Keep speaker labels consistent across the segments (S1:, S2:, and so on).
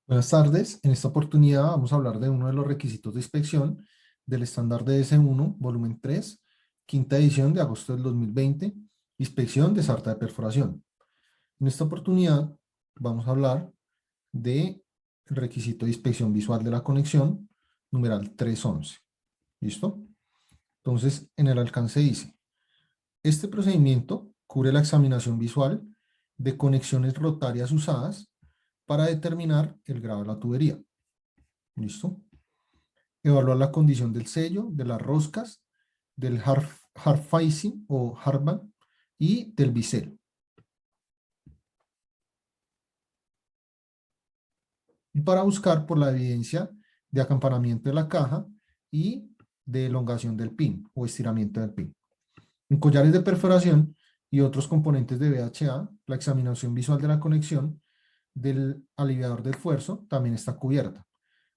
S1: Buenas tardes. En esta oportunidad vamos a hablar de uno de los requisitos de inspección del estándar DS1, volumen 3, quinta edición de agosto del 2020, inspección de sarta de perforación. En esta oportunidad vamos a hablar del requisito de inspección visual de la conexión, numeral 311. ¿Listo? Entonces, en el alcance dice, este procedimiento cubre la examinación visual de conexiones rotarias usadas para determinar el grado de la tubería. ¿Listo? Evaluar la condición del sello, de las roscas, del hard facing o hardband y del bisel. Y para buscar por la evidencia de acampanamiento de la caja y de elongación del pin o estiramiento del pin. En collares de perforación y otros componentes de VHA, la examinación visual de la conexión del aliviador de esfuerzo también está cubierta.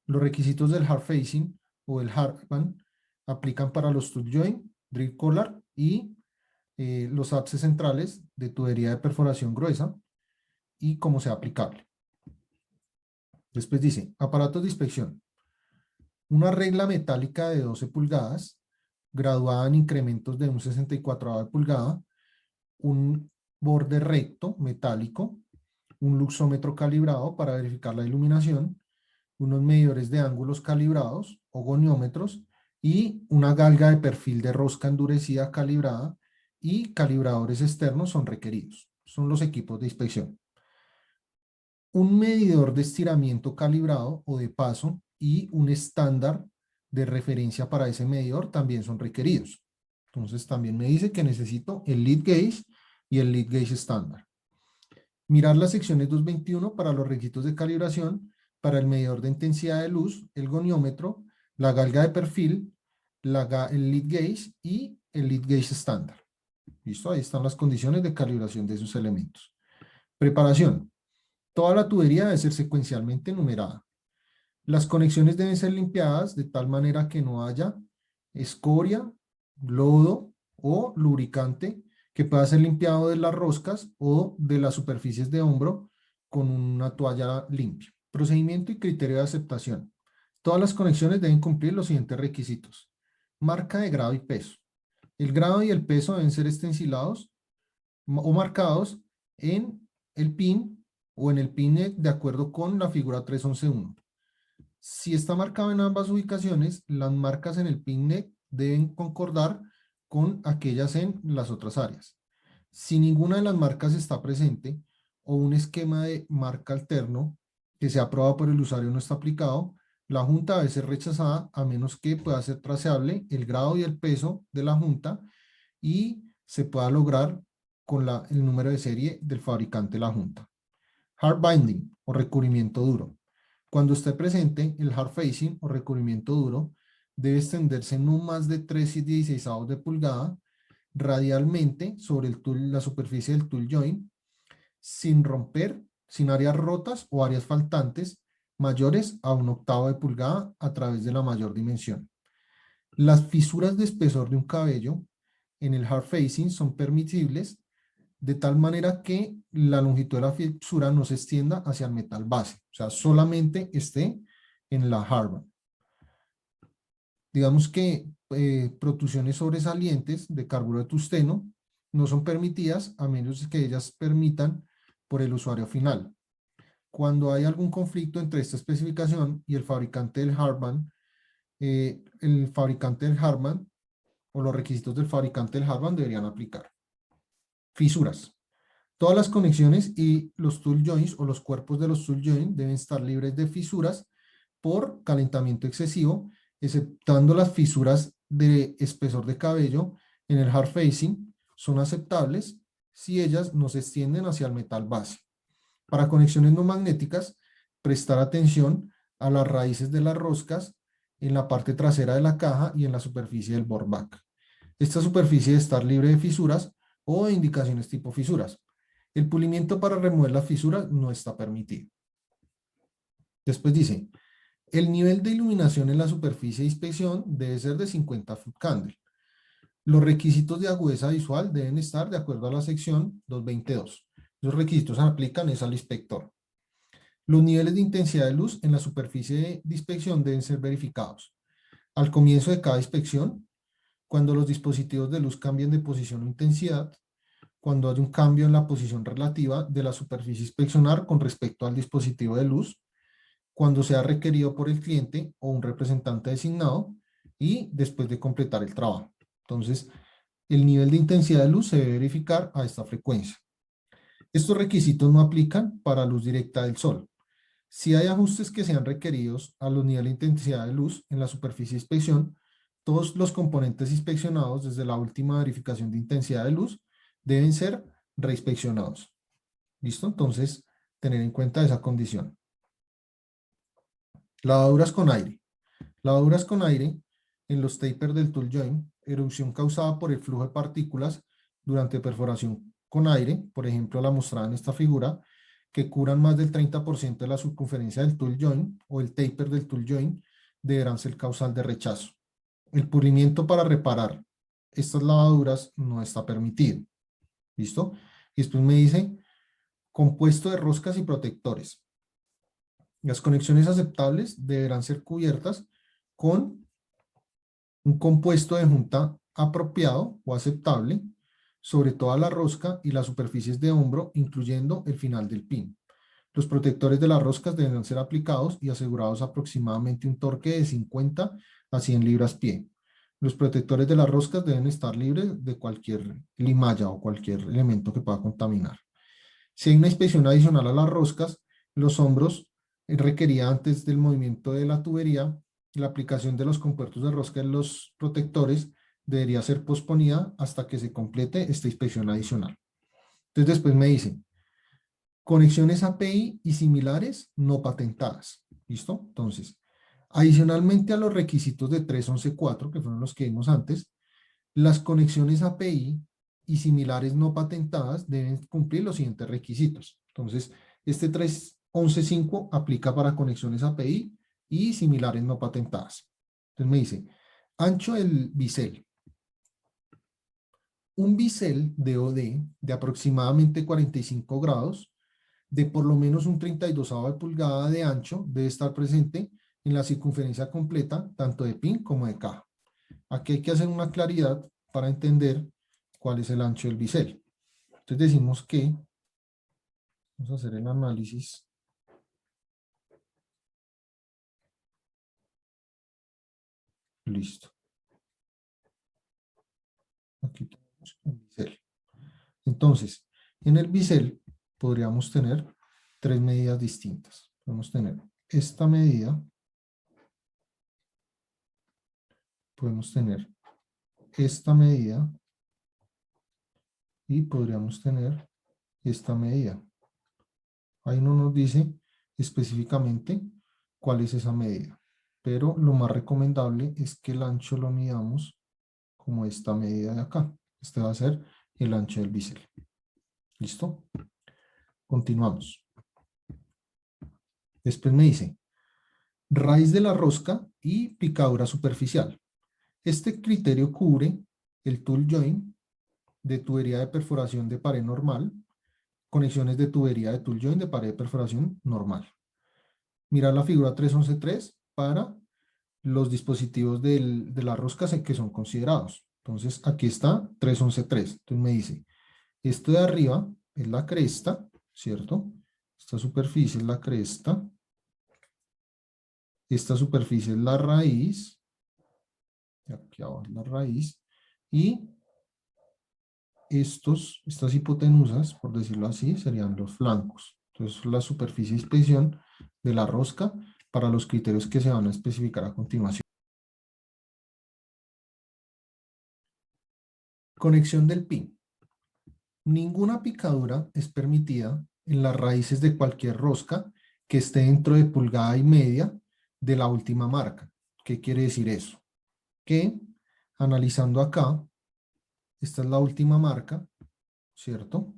S1: Los requisitos del hard facing o el hardband aplican para los tool joint, drill collar y los apses centrales de tubería de perforación gruesa y cómo sea aplicable. Después dice, aparatos de inspección. Una regla metálica de 12 pulgadas, graduada en incrementos de un 64 de pulgada, un borde recto metálico, un luxómetro calibrado para verificar la iluminación, unos medidores de ángulos calibrados o goniómetros y una galga de perfil de rosca endurecida calibrada y calibradores externos son requeridos. Son los equipos de inspección. Un medidor de estiramiento calibrado o de paso y un estándar de referencia para ese medidor también son requeridos. Entonces también me dice que necesito el lead gauge y el lead gauge estándar. Mirar las secciones 221 para los requisitos de calibración, para el medidor de intensidad de luz, el goniómetro, la galga de perfil, el lead gauge y el lead gauge estándar. ¿Listo? Ahí están las condiciones de calibración de esos elementos. Preparación. Toda la tubería debe ser secuencialmente numerada. Las conexiones deben ser limpiadas de tal manera que no haya escoria, lodo o lubricante que pueda ser limpiado de las roscas o de las superficies de hombro con una toalla limpia. Procedimiento y criterio de aceptación. Todas las conexiones deben cumplir los siguientes requisitos. Marca de grado y peso. El grado y el peso deben ser estencilados o marcados en el pin o en el pinnet de acuerdo con la figura 311.1. Si está marcado en ambas ubicaciones, las marcas en el pinnet deben concordar con aquellas en las otras áreas. Si ninguna de las marcas está presente o un esquema de marca alterno que sea aprobado por el usuario no está aplicado, la junta debe ser rechazada a menos que pueda ser traceable el grado y el peso de la junta y se pueda lograr con el número de serie del fabricante de la junta. Hard binding o recubrimiento duro. Cuando esté presente, el hard facing o recubrimiento duro debe extenderse no más de 3/16 de pulgada radialmente sobre la superficie del tool joint, sin romper, sin áreas rotas o áreas faltantes mayores a 1/8 de pulgada a través de la mayor dimensión. Las fisuras de espesor de un cabello en el hard facing son permisibles de tal manera que la longitud de la fisura no se extienda hacia el metal base, o sea, solamente esté en la hardband. Digamos que protrusiones sobresalientes de carburo de tungsteno no son permitidas a menos que ellas permitan por el usuario final. Cuando hay algún conflicto entre esta especificación y el fabricante del hardband, o los requisitos del fabricante del hardband deberían aplicar. Fisuras. Todas las conexiones y los tool joints o los cuerpos de los tool joints deben estar libres de fisuras por calentamiento excesivo, exceptando las fisuras de espesor de cabello en el hard facing, son aceptables si ellas no se extienden hacia el metal base. Para conexiones no magnéticas, prestar atención a las raíces de las roscas en la parte trasera de la caja y en la superficie del board back. Esta superficie debe estar libre de fisuras o de indicaciones tipo fisuras. El pulimiento para remover las fisuras no está permitido. Después dice, el nivel de iluminación en la superficie de inspección debe ser de 50 foot candle. Los requisitos de agudeza visual deben estar de acuerdo a la sección 222. Los requisitos se aplican es al inspector. Los niveles de intensidad de luz en la superficie de inspección deben ser verificados. Al comienzo de cada inspección, cuando los dispositivos de luz cambien de posición o intensidad, cuando hay un cambio en la posición relativa de la superficie a inspeccionar con respecto al dispositivo de luz, cuando sea requerido por el cliente o un representante designado y después de completar el trabajo. Entonces, el nivel de intensidad de luz se debe verificar a esta frecuencia. Estos requisitos no aplican para luz directa del sol. Si hay ajustes que sean requeridos a los niveles de intensidad de luz en la superficie de inspección, todos los componentes inspeccionados desde la última verificación de intensidad de luz deben ser reinspeccionados. ¿Listo? Entonces, tener en cuenta esa condición. Lavaduras con aire. Lavaduras con aire en los tapers del tool joint, erupción causada por el flujo de partículas durante perforación con aire, por ejemplo la mostrada en esta figura, que cubran más del 30% de la circunferencia del tool joint o el taper del tool joint, deberán ser causal de rechazo. El pulimiento para reparar estas lavaduras no está permitido. ¿Listo? Y después me dice compuesto de roscas y protectores. Las conexiones aceptables deberán ser cubiertas con un compuesto de junta apropiado o aceptable sobre toda la rosca y las superficies de hombro, incluyendo el final del pin. Los protectores de las roscas deben ser aplicados y asegurados aproximadamente un torque de 50 a 100 libras-pie. Los protectores de las roscas deben estar libres de cualquier limalla o cualquier elemento que pueda contaminar. Si hay una inspección adicional a las roscas, los hombros requería antes del movimiento de la tubería, la aplicación de los compuertos de rosca en los protectores debería ser posponida hasta que se complete esta inspección adicional. Entonces después me dice, conexiones API y similares no patentadas. ¿Listo? Entonces, adicionalmente a los requisitos de 3.11.4, que fueron los que vimos antes, las conexiones API y similares no patentadas deben cumplir los siguientes requisitos. Entonces, este 3.11.5 aplica para conexiones API y similares no patentadas. Entonces me dice, ancho del bisel. Un bisel de OD de aproximadamente 45 grados, de por lo menos un 32avo de pulgada de ancho, debe estar presente en la circunferencia completa, tanto de pin como de caja. Aquí hay que hacer una claridad para entender cuál es el ancho del bisel. Entonces decimos que, vamos a hacer el análisis. Listo. Aquí tenemos el bisel. Entonces, en el bisel podríamos tener tres medidas distintas. Podemos tener esta medida, podemos tener esta medida y podríamos tener esta medida. Ahí no nos dice específicamente cuál es esa medida, pero lo más recomendable es que el ancho lo midamos como esta medida de acá. Este va a ser el ancho del bisel. ¿Listo? Continuamos. Después me dice, raíz de la rosca y picadura superficial. Este criterio cubre el tool joint de tubería de perforación de pared normal, conexiones de tubería de tool joint de pared de perforación normal. Mirar la figura 3.11.3 para los dispositivos de la rosca que son considerados. Entonces, aquí está 3.11.3. Entonces me dice, esto de arriba es la cresta, ¿cierto? Esta superficie es la cresta. Esta superficie es la raíz. Y aquí abajo es la raíz. Y estas hipotenusas, por decirlo así, serían los flancos. Entonces, la superficie de inspección de la rosca para los criterios que se van a especificar a continuación. Conexión del pin. Ninguna picadura es permitida en las raíces de cualquier rosca que esté dentro de pulgada y media de la última marca. ¿Qué quiere decir eso? Que analizando acá, esta es la última marca, ¿cierto?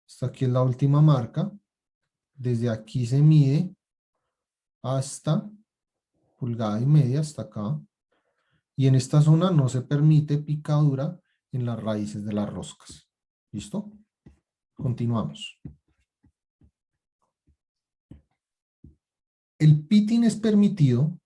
S1: Esta aquí es la última marca. Desde aquí se mide hasta pulgada y media, hasta acá. Y en esta zona no se permite picadura en las raíces de las roscas. ¿Listo? Continuamos. El pitting es permitido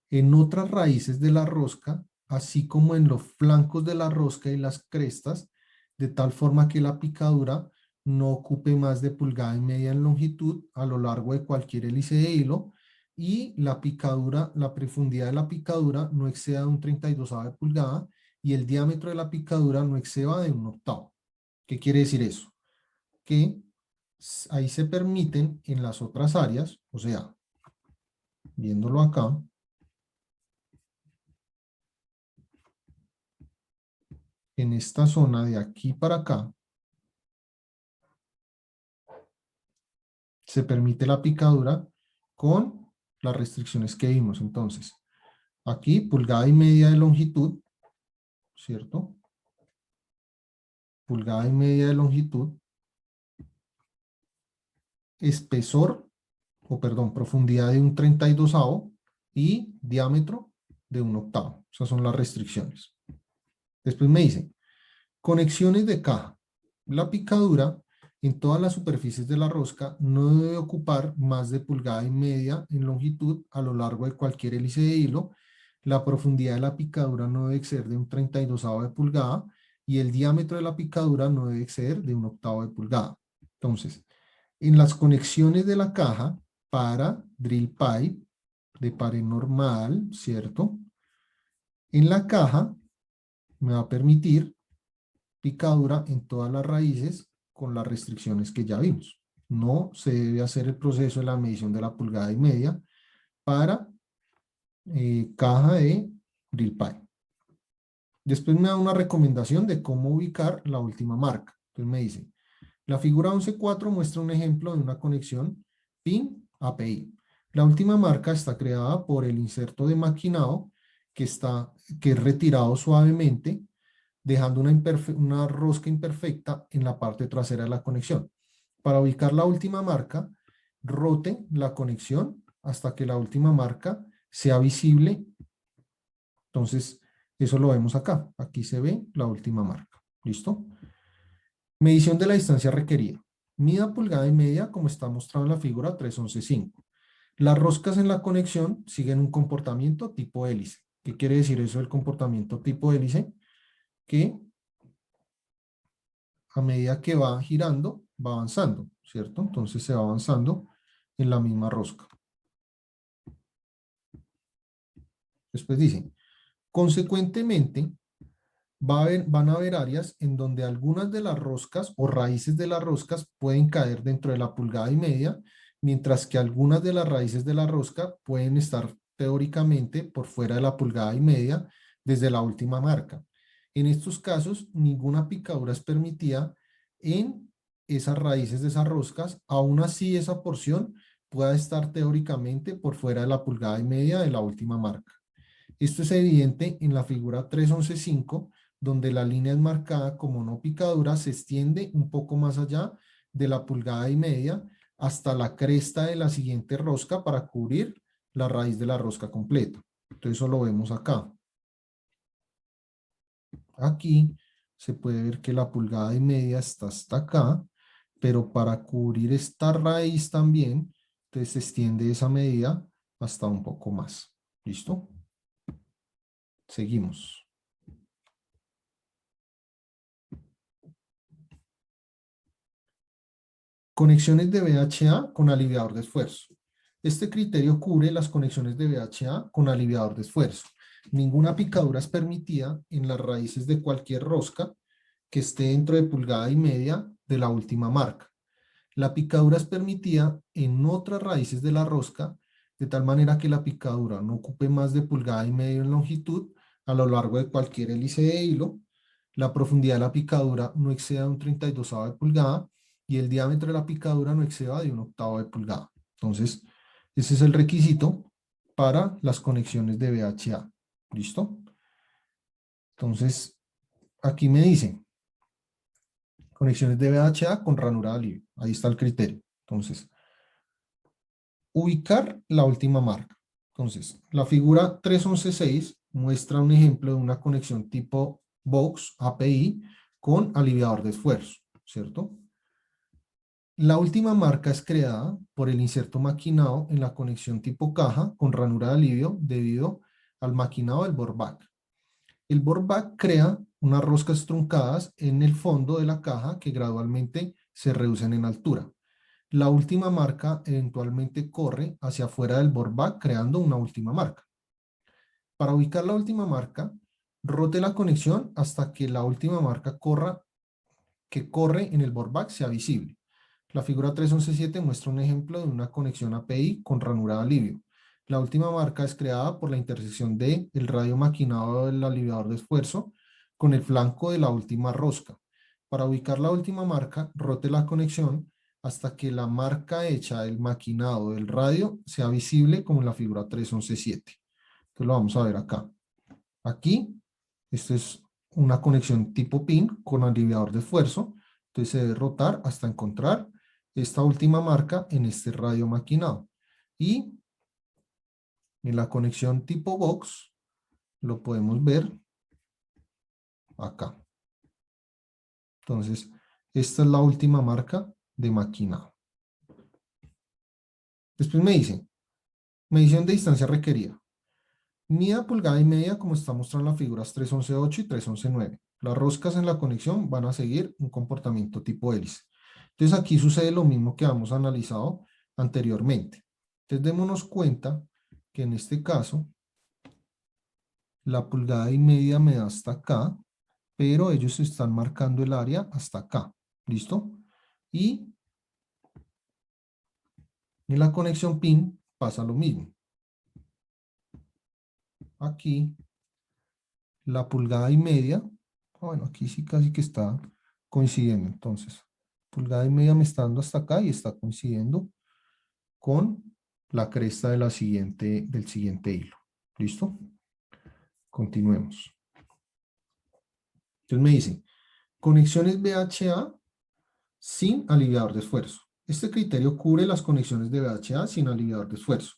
S1: en otras raíces de la rosca, así como en los flancos de la rosca y las crestas, de tal forma que la picadura no ocupe más de pulgada y media en longitud a lo largo de cualquier hélice de hilo, y la picadura, la profundidad de la picadura no exceda de un 32avo de pulgada y el diámetro de la picadura no exceda de un octavo. ¿Qué quiere decir eso? Que ahí se permiten en las otras áreas, o sea, viéndolo acá, en esta zona de aquí para acá, se permite la picadura con las restricciones que vimos. Entonces, aquí pulgada y media de longitud, ¿cierto? Pulgada y media de longitud, espesor, o perdón, profundidad de un 32avo y diámetro de un octavo. Esas son las restricciones. Después me dice, conexiones de caja. La picadura en todas las superficies de la rosca no debe ocupar más de pulgada y media en longitud a lo largo de cualquier hélice de hilo. La profundidad de la picadura no debe exceder de un 32avo de pulgada y el diámetro de la picadura no debe exceder de un octavo de pulgada. Entonces, en las conexiones de la caja para drill pipe de pared normal, ¿cierto? En la caja me va a permitir picadura en todas las raíces con las restricciones que ya vimos. No se debe hacer el proceso de la medición de la pulgada y media para caja de drill pipe. Después me da una recomendación de cómo ubicar la última marca. Entonces me dice, la figura 11.4 muestra un ejemplo de una conexión PIN-API. La última marca está creada por el inserto de maquinado que es retirado suavemente, dejando una rosca imperfecta en la parte trasera de la conexión. Para ubicar la última marca, rote la conexión hasta que la última marca sea visible. Entonces, eso lo vemos acá. Aquí se ve la última marca. ¿Listo? Medición de la distancia requerida. Mida pulgada y media, como está mostrado en la figura 3.11.5. Las roscas en la conexión siguen un comportamiento tipo hélice. ¿Qué quiere decir eso del comportamiento tipo hélice? Que a medida que va girando, va avanzando, ¿cierto? Entonces se va avanzando en la misma rosca. Después dice, consecuentemente, van a haber áreas en donde algunas de las roscas o raíces de las roscas pueden caer dentro de la pulgada y media, mientras que algunas de las raíces de la rosca pueden estar teóricamente por fuera de la pulgada y media desde la última marca. En estos casos, ninguna picadura es permitida en esas raíces de esas roscas, aún así esa porción pueda estar teóricamente por fuera de la pulgada y media de la última marca. Esto es evidente en la figura 3.11.5, donde la línea es marcada como no picadura, se extiende un poco más allá de la pulgada y media hasta la cresta de la siguiente rosca para cubrir la raíz de la rosca completa. Entonces eso lo vemos acá. Aquí se puede ver que la pulgada y media está hasta acá, pero para cubrir esta raíz también, entonces se extiende esa medida hasta un poco más. ¿Listo? Seguimos. Conexiones de VHA con aliviador de esfuerzo. Este criterio cubre las conexiones de VHA con aliviador de esfuerzo. Ninguna picadura es permitida en las raíces de cualquier rosca que esté dentro de pulgada y media de la última marca. La picadura es permitida en otras raíces de la rosca, de tal manera que la picadura no ocupe más de pulgada y media en longitud a lo largo de cualquier hélice de hilo. La profundidad de la picadura no exceda un 32avo de pulgada y el diámetro de la picadura no exceda de un octavo de pulgada. Entonces, ese es el requisito para las conexiones de VHA. ¿Listo? Entonces, aquí me dice, conexiones de VHA con ranura de alivio. Ahí está el criterio. Entonces, ubicar la última marca. Entonces, la figura 3.11.6 muestra un ejemplo de una conexión tipo Box API con aliviador de esfuerzo, ¿cierto? La última marca es creada por el inserto maquinado en la conexión tipo caja con ranura de alivio debido al maquinado del bore back. El bore back crea unas roscas truncadas en el fondo de la caja que gradualmente se reducen en altura. La última marca eventualmente corre hacia afuera del bore back creando una última marca. Para ubicar la última marca, rote la conexión hasta que la última marca que corre en el bore back sea visible. La figura 3.11.7 muestra un ejemplo de una conexión API con ranura de alivio. La última marca es creada por la intersección de el radio maquinado del aliviador de esfuerzo con el flanco de la última rosca. Para ubicar la última marca, rote la conexión hasta que la marca hecha del maquinado del radio sea visible como en la figura 3.11.7. Entonces lo vamos a ver acá. Aquí, esto es una conexión tipo pin con aliviador de esfuerzo. Entonces se debe rotar hasta encontrar esta última marca en este radio maquinado. Y en la conexión tipo box lo podemos ver acá. Entonces, esta es la última marca de maquinado. Después me dice, medición de distancia requerida. Mida pulgada y media como está mostrando las figuras 3.11.8 y 3.11.9. Las roscas en la conexión van a seguir un comportamiento tipo hélice. Entonces aquí sucede lo mismo que hemos analizado anteriormente. Entonces démonos cuenta que en este caso la pulgada y media me da hasta acá, pero ellos están marcando el área hasta acá. ¿Listo? Y en la conexión pin pasa lo mismo. Aquí la pulgada y media, bueno, aquí sí casi que está coincidiendo. Entonces, pulgada y media me está dando hasta acá y está coincidiendo con la cresta de del siguiente hilo. ¿Listo? Continuemos. Entonces me dice, conexiones VHA sin aliviador de esfuerzo. Este criterio cubre las conexiones de VHA sin aliviador de esfuerzo.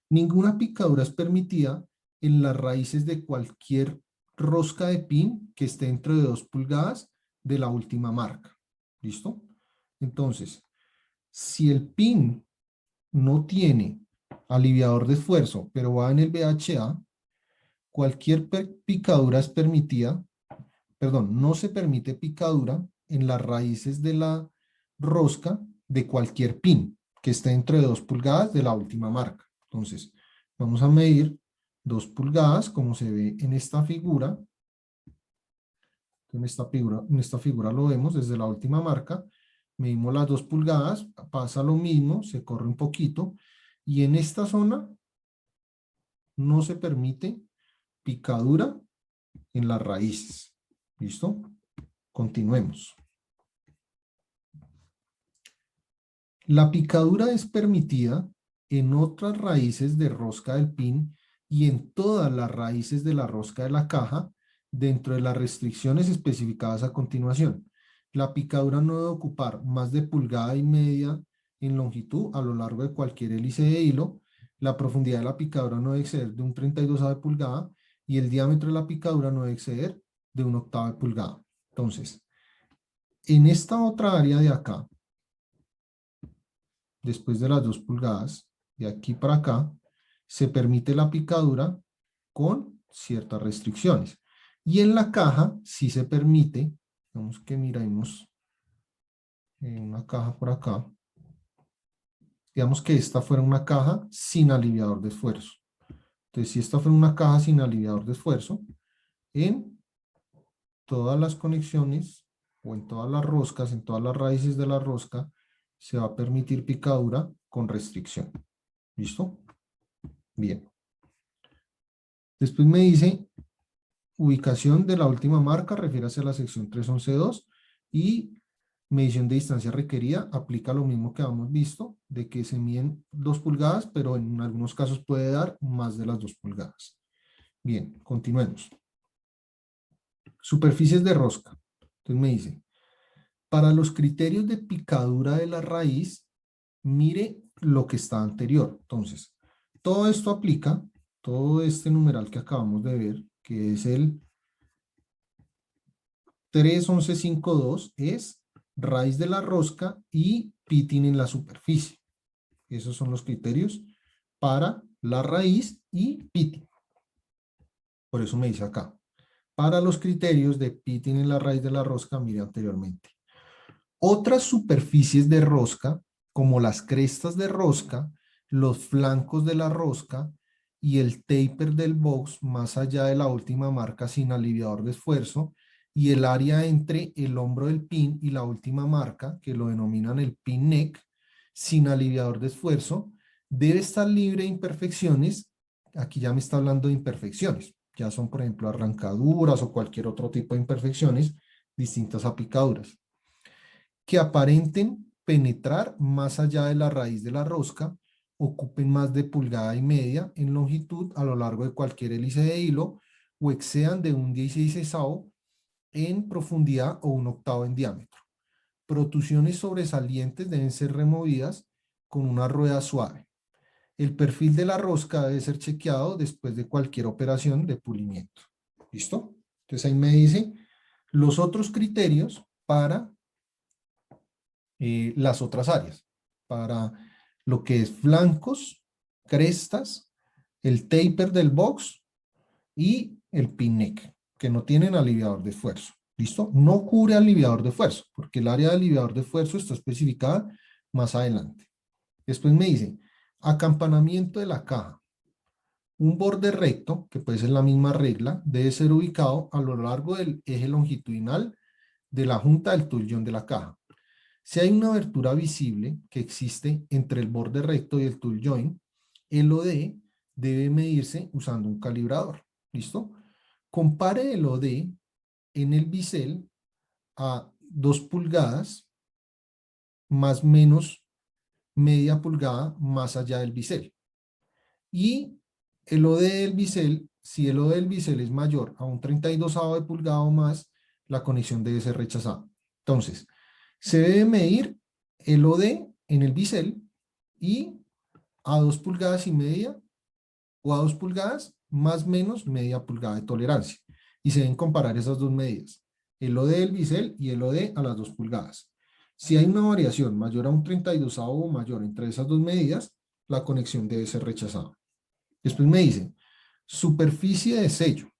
S1: Ninguna picadura es permitida en las raíces de cualquier rosca de pin que esté dentro de 2 pulgadas de la última marca. ¿Listo? Entonces, si el pin no tiene aliviador de esfuerzo, pero va en el VHA, cualquier picadura es permitida, perdón, no se permite picadura en las raíces de la rosca de cualquier pin que esté dentro de 2 pulgadas de la última marca. Entonces, vamos a medir 2 pulgadas, como se ve en esta figura. En esta figura lo vemos desde la última marca. Medimos las 2 pulgadas, pasa lo mismo, se corre un poquito. Y en esta zona no se permite picadura en las raíces. ¿Listo? Continuemos. La picadura es permitida en otras raíces de rosca del pin y en todas las raíces de la rosca de la caja dentro de las restricciones especificadas a continuación. La picadura no debe ocupar más de pulgada y media en longitud a lo largo de cualquier hélice de hilo. La profundidad de la picadura no debe exceder de un 32 de pulgada y el diámetro de la picadura no debe exceder de un octavo de pulgada. Entonces, en esta otra área de acá, después de las 2 pulgadas, de aquí para acá, se permite la picadura con ciertas restricciones. Y en la caja sí se permite, vamos que miremos una caja por acá, digamos que esta fuera una caja sin aliviador de esfuerzo. Entonces, si esta fuera una caja sin aliviador de esfuerzo, en todas las conexiones o en todas las roscas, en todas las raíces de la rosca, se va a permitir picadura con restricción. ¿Listo? Bien. Después me dice, ubicación de la última marca, refiérase a la sección 3.11.2 y medición de distancia requerida, aplica lo mismo que habíamos visto, de que se miden 2 pulgadas, pero en algunos casos puede dar más de las 2 pulgadas. Bien, continuemos. Superficies de rosca. Entonces me dice, para los criterios de picadura de la raíz, mire lo que está anterior. Entonces, todo esto aplica, todo este numeral que acabamos de ver, que es el 3.11.5.2, es raíz de la rosca y pitting en la superficie. Esos son los criterios para la raíz y pitting. Por eso me dice acá. Para los criterios de pitting en la raíz de la rosca, mire anteriormente. Otras superficies de rosca, como las crestas de rosca, los flancos de la rosca y el taper del box más allá de la última marca sin aliviador de esfuerzo, y el área entre el hombro del pin y la última marca, que lo denominan el pin neck, sin aliviador de esfuerzo, debe estar libre de imperfecciones. Aquí ya me está hablando de imperfecciones. Ya son, por ejemplo, arrancaduras o cualquier otro tipo de imperfecciones distintas a picaduras que aparenten penetrar más allá de la raíz de la rosca, ocupen más de pulgada y media en longitud a lo largo de cualquier hélice de hilo o excedan de un 16avo en profundidad o un octavo en diámetro. Protusiones sobresalientes deben ser removidas con una rueda suave. El perfil de la rosca debe ser chequeado después de cualquier operación de pulimiento. ¿Listo? Entonces ahí me dice los otros criterios para las otras áreas, para lo que es flancos, crestas, el taper del box y el pin neck, que no tienen aliviador de esfuerzo. ¿Listo? No cubre aliviador de esfuerzo, porque el área de aliviador de esfuerzo está especificada más adelante. Después me dice, acampanamiento de la caja. Un borde recto, que puede ser la misma regla, debe ser ubicado a lo largo del eje longitudinal de la junta del tullón de la caja. Si hay una abertura visible que existe entre el borde recto y el tool joint, el OD debe medirse usando un calibrador. ¿Listo? Compare el OD en el bisel a 2 pulgadas más menos media pulgada más allá del bisel. Y el OD del bisel, si el OD del bisel es mayor a un 32avo de pulgada o más, la conexión debe ser rechazada. Entonces, se debe medir el OD en el bisel y a 2 pulgadas y media o a 2 pulgadas más menos media pulgada de tolerancia. Y se deben comparar esas dos medidas, el OD del bisel y el OD a las 2 pulgadas. Si hay una variación mayor a un 32avo o mayor entre esas dos medidas, la conexión debe ser rechazada. Después me dicen, superficie de sello.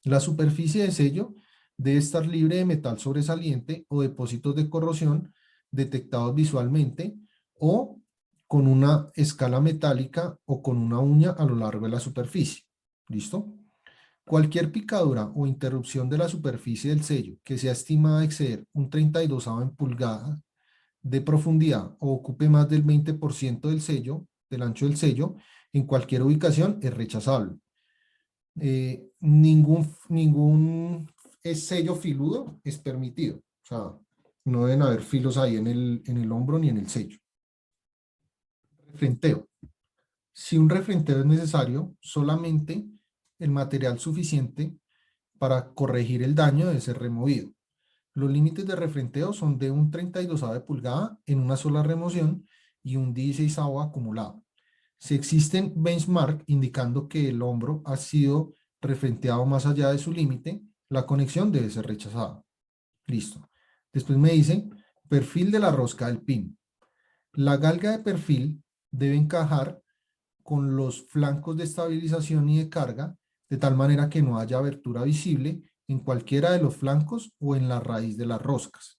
S1: La superficie de sello debe estar libre de metal sobresaliente o depósitos de corrosión detectados visualmente o con una escala metálica o con una uña a lo largo de la superficie. ¿Listo? Cualquier picadura o interrupción de la superficie del sello que sea estimada exceder un 32avo en pulgada de profundidad o ocupe más del 20% del sello, del ancho del sello, en cualquier ubicación es rechazable. Ningún sello filudo es permitido. O sea, no deben haber filos ahí en el hombro ni en el sello. Refrenteo. Si un refrenteo es necesario, solamente el material suficiente para corregir el daño debe ser removido. Los límites de refrenteo son de un 32avo de pulgada en una sola remoción y un 16avo acumulado. Si existen benchmark indicando que el hombro ha sido refrenteado más allá de su límite, la conexión debe ser rechazada. Listo. Después me dice, perfil de la rosca del pin. La galga de perfil debe encajar con los flancos de estabilización y de carga, de tal manera que no haya abertura visible en cualquiera de los flancos o en la raíz de las roscas.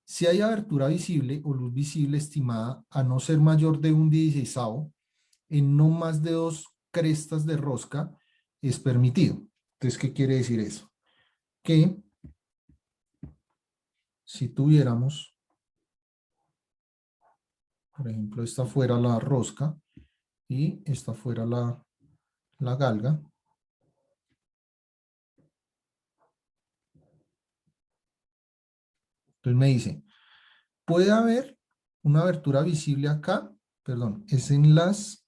S1: Si hay abertura visible o luz visible estimada a no ser mayor de un 16avo, en no más de 2 crestas de rosca es permitido. Entonces, ¿qué quiere decir eso? Que si tuviéramos, por ejemplo, esta fuera la rosca y esta fuera la galga, entonces me dice, puede haber una abertura visible acá, perdón, es en las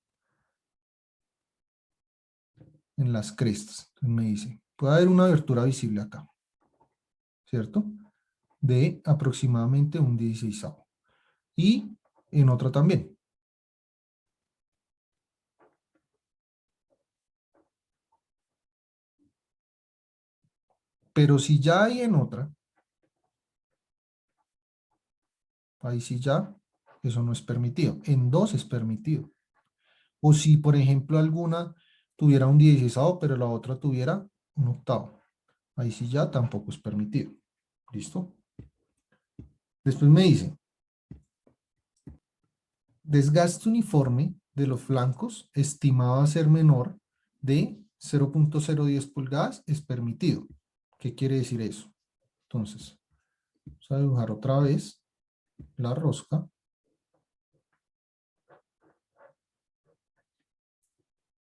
S1: crestas. Entonces me dice, puede haber una abertura visible acá, ¿cierto? De aproximadamente un 16avo. Y en otra también. Pero si ya hay en otra, Ahí sí ya, eso no es permitido. En 2 es permitido. O si, por ejemplo, alguna tuviera un 16avo, pero la otra tuviera un octavo. Ahí sí ya tampoco es permitido. ¿Listo? Después me dice, desgaste uniforme de los flancos estimado a ser menor de 0.010 pulgadas es permitido. ¿Qué quiere decir eso? Entonces, vamos a dibujar otra vez la rosca.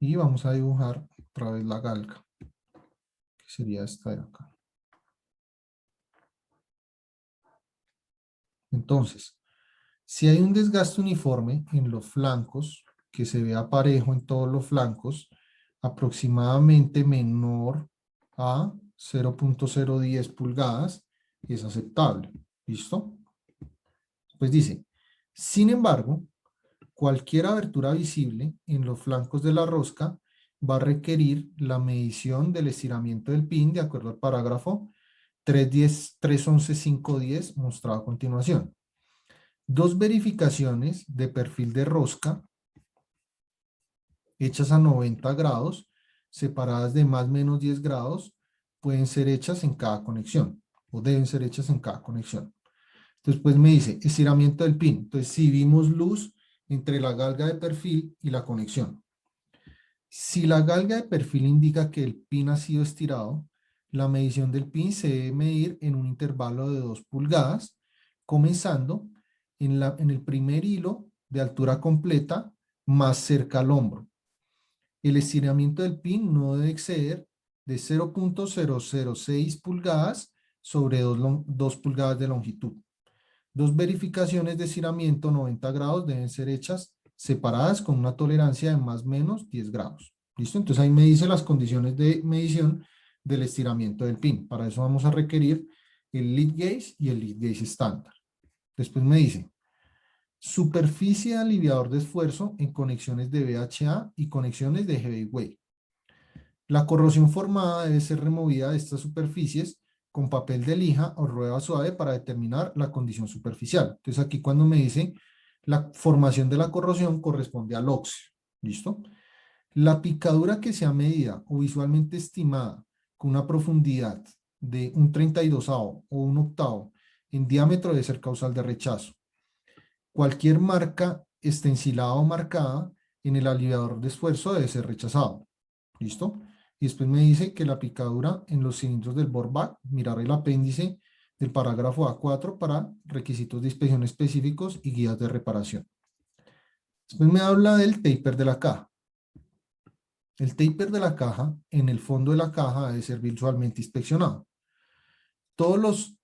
S1: Y vamos a dibujar otra vez la galga, que sería esta de acá. Entonces, si hay un desgaste uniforme en los flancos, que se vea parejo en todos los flancos, aproximadamente menor a 0.010 pulgadas, es aceptable. ¿Listo? Pues dice, sin embargo, cualquier abertura visible en los flancos de la rosca va a requerir la medición del estiramiento del pin de acuerdo al parágrafo 311.510 mostrado a continuación. Dos verificaciones de perfil de rosca hechas a 90 grados, separadas de más o menos 10 grados, pueden ser hechas en cada conexión o deben ser hechas en cada conexión. Entonces, pues me dice estiramiento del pin. Entonces, si vimos luz entre la galga de perfil y la conexión. Si la galga de perfil indica que el pin ha sido estirado, la medición del pin se debe medir en un intervalo de 2 pulgadas, comenzando en el primer hilo de altura completa más cerca al hombro. El estiramiento del pin no debe exceder de 0.006 pulgadas sobre 2 pulgadas de longitud. Dos verificaciones de estiramiento 90 grados deben ser hechas separadas con una tolerancia de más o menos 10 grados. ¿Listo? Entonces ahí me dice las condiciones de medición del estiramiento del pin. Para eso vamos a requerir el lead gauge y el lead gauge estándar. Después me dice, superficie de aliviador de esfuerzo en conexiones de VHA y conexiones de heavyweight. La corrosión formada debe ser removida de estas superficies con papel de lija o rueda suave para determinar la condición superficial. Entonces aquí cuando me dice la formación de la corrosión corresponde al óxido. ¿Listo? La picadura que sea medida o visualmente estimada con una profundidad de un 32avo o un octavo en diámetro debe ser causal de rechazo. Cualquier marca estencilada o marcada en el aliviador de esfuerzo debe ser rechazado. ¿Listo? Y después me dice que la picadura en los cilindros del bore back, mirar el apéndice del parágrafo A4 para requisitos de inspección específicos y guías de reparación. Después me habla del taper de la caja. El taper de la caja, en el fondo de la caja, debe ser visualmente inspeccionado. Todos los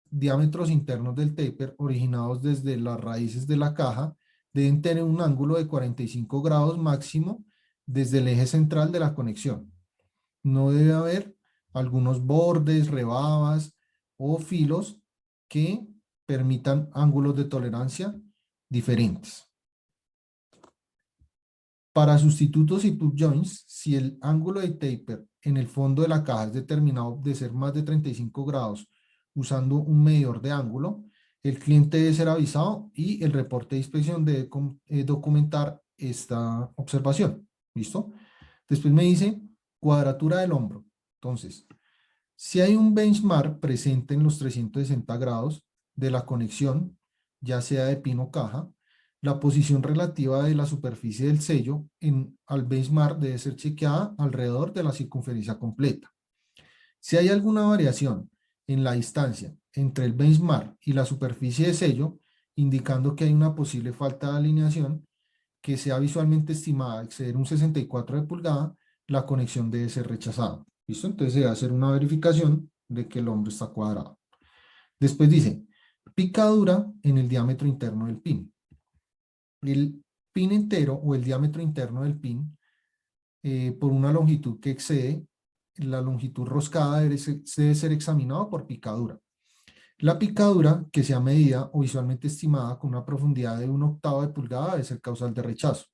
S1: diámetros internos del taper, originados desde las raíces de la caja, deben tener un ángulo de 45 grados máximo desde el eje central de la conexión. No debe haber algunos bordes, rebabas o filos que permitan ángulos de tolerancia diferentes. Para sustitutos y plug joints, si el ángulo de taper en el fondo de la caja es determinado de ser más de 35 grados usando un medidor de ángulo, el cliente debe ser avisado y el reporte de inspección debe documentar esta observación. ¿Listo? Después me dice cuadratura del hombro. Entonces, si hay un benchmark presente en los 360 grados de la conexión, ya sea de pin o caja, la posición relativa de la superficie del sello al benchmark debe ser chequeada alrededor de la circunferencia completa. Si hay alguna variación en la distancia entre el benchmark y la superficie de sello, indicando que hay una posible falta de alineación que sea visualmente estimada exceder un 64 de pulgada, la conexión debe ser rechazada. ¿Listo? Entonces se debe hacer una verificación de que el hombro está cuadrado. Después dice, picadura en el diámetro interno del pin. El pin entero o el diámetro interno del pin por una longitud que excede la longitud roscada debe ser examinado por picadura. La picadura que sea medida o visualmente estimada con una profundidad de 1/8 de pulgada debe ser causal de rechazo.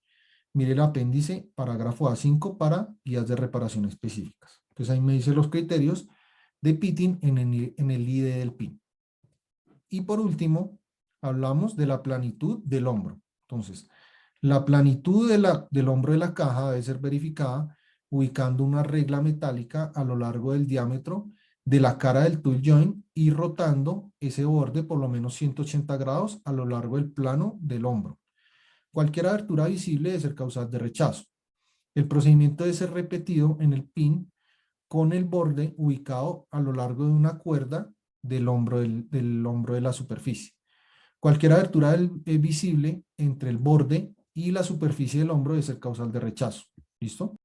S1: Mire el apéndice, parágrafo A5 para guías de reparación específicas. Entonces ahí me dice los criterios de pitting en el IDE del pin. Y por último, hablamos de la planitud del hombro. Entonces, la planitud del hombro de la caja debe ser verificada ubicando una regla metálica a lo largo del diámetro de la cara del tool joint y rotando ese borde por lo menos 180 grados a lo largo del plano del hombro. Cualquier abertura visible debe ser causal de rechazo. El procedimiento debe ser repetido en el pin con el borde ubicado a lo largo de una cuerda del hombro de la superficie. Cualquier abertura visible entre el borde y la superficie del hombro debe ser causal de rechazo. ¿Listo?